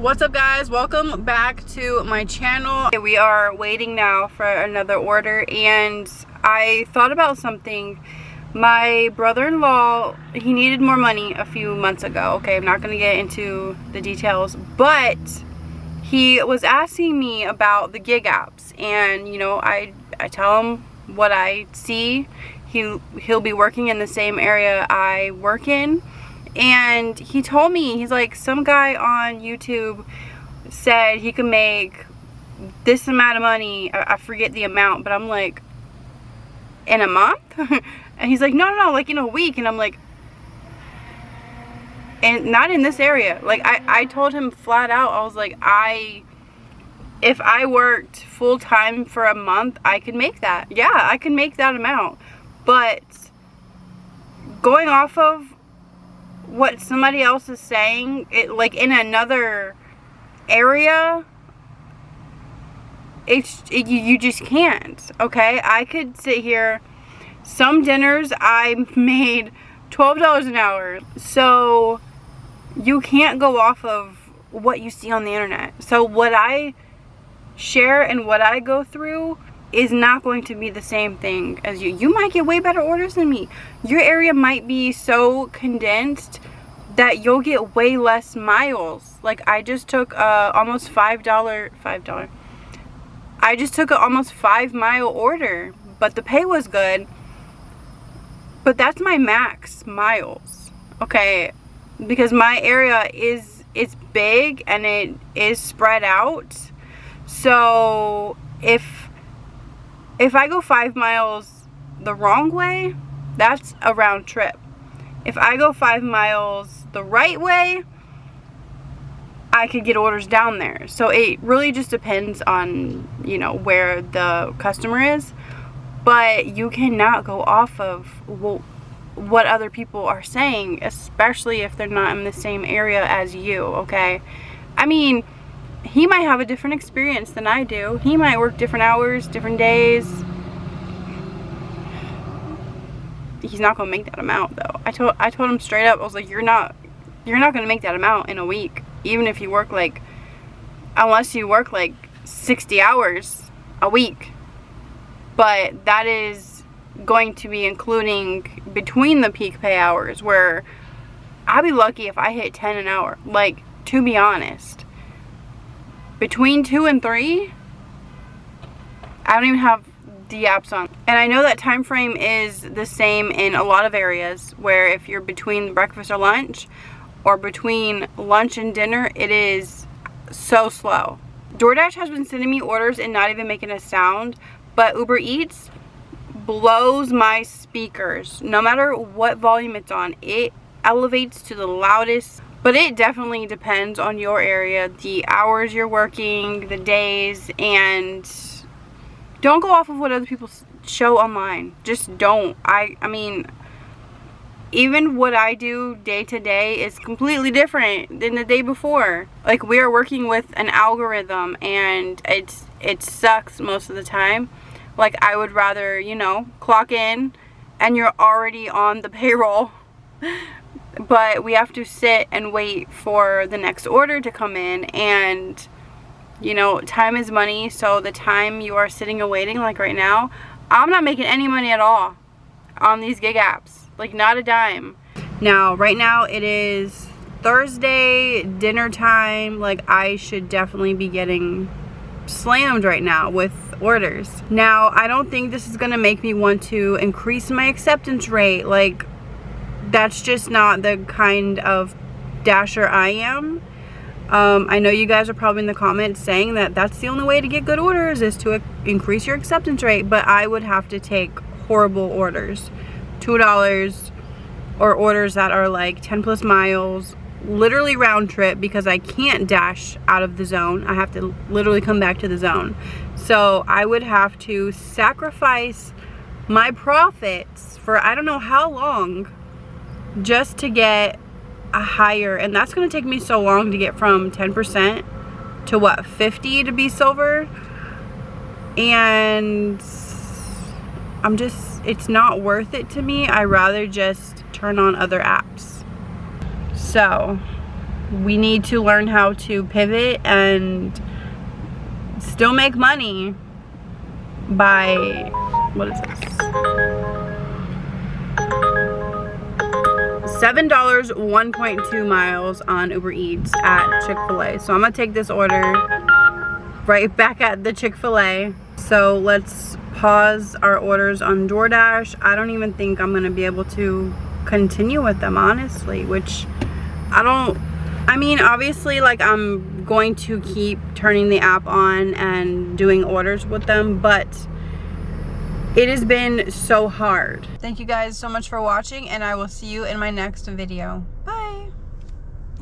What's up guys, welcome back to my channel. We are waiting now for another order, and I thought about something. My brother-in-law, he needed more money a few months ago. Okay, I'm not gonna get into the details, but he was asking me about the gig apps, and you know, I tell him what I see. He'll be working in the same area I work in. And he told me, he's like, some guy on YouTube said he could make this amount of money. I forget the amount, but I'm like, in a month? And he's like, no, like in a week. And I'm like, and not in this area. Like, I told him flat out, I was like, if I worked full time for a month, I could make that. Yeah, I could make that amount. But going off of what somebody else is saying, it like in another area, you just can't. Okay, I could sit here, some dinners I made $12 an hour, so you can't go off of what you see on the internet. So what I share and what I go through is not going to be the same thing as you. You might get way better orders than me. Your area might be so condensed that you'll get way less miles. Like, I just took almost $5. I just took an almost 5-mile order, but the pay was good. But that's my max miles, okay? Because my area is big and it is spread out. So if I go 5 miles the wrong way, that's a round trip. If I go 5 miles the right way, I could get orders down there. So it really just depends on, you know, where the customer is. But you cannot go off of what other people are saying, especially if they're not in the same area as you, okay? I mean, he might have a different experience than I do. He might work different hours, different days. He's not gonna make that amount though. I told him straight up, I was like, you're not gonna make that amount in a week, even if you work like, unless you work like 60 hours a week. But that is going to be including between the peak pay hours, where I'd be lucky if I hit 10 an hour. Like, to be honest, between 2 and 3, I don't even have the apps on. And I know that time frame is the same in a lot of areas, where if you're between breakfast or lunch, or between lunch and dinner, it is so slow. DoorDash has been sending me orders and not even making a sound, but Uber Eats blows my speakers. No matter what volume it's on, it elevates to the loudest. But it definitely depends on your area, the hours you're working, the days, and don't go off of what other people show online. Just don't. I mean, even what I do day to day is completely different than the day before. Like, we are working with an algorithm, and it sucks most of the time. Like, I would rather, you know, clock in and you're already on the payroll. But we have to sit and wait for the next order to come in, and you know, time is money. So the time you are sitting and waiting, like right now, I'm not making any money at all on these gig apps. Like, not a dime. Now, right now it is Thursday, dinner time. Like, I should definitely be getting slammed right now with orders. Now, I don't think this is gonna make me want to increase my acceptance rate. Like, that's just not the kind of dasher I am. I know you guys are probably in the comments saying that that's the only way to get good orders, is to increase your acceptance rate, but I would have to take horrible orders, $2, or orders that are like 10+ miles, literally round trip, because I can't dash out of the zone. I have to literally come back to the zone. So I would have to sacrifice my profits for I don't know how long just to get a higher, and that's going to take me so long to get from 10% to what, 50 to be silver. And I'm just, it's not worth it to me. I rather just turn on other apps. So we need to learn how to pivot and still make money by, what is this? $7, 1.2 miles on Uber Eats at Chick-fil-A. So I'm gonna take this order right back at the Chick-fil-A. So let's pause our orders on DoorDash. I don't even think I'm gonna be able to continue with them, honestly, which I mean, obviously, like, I'm going to keep turning the app on and doing orders with them, but it has been so hard. Thank you guys so much for watching, and I will see you in my next video. Bye.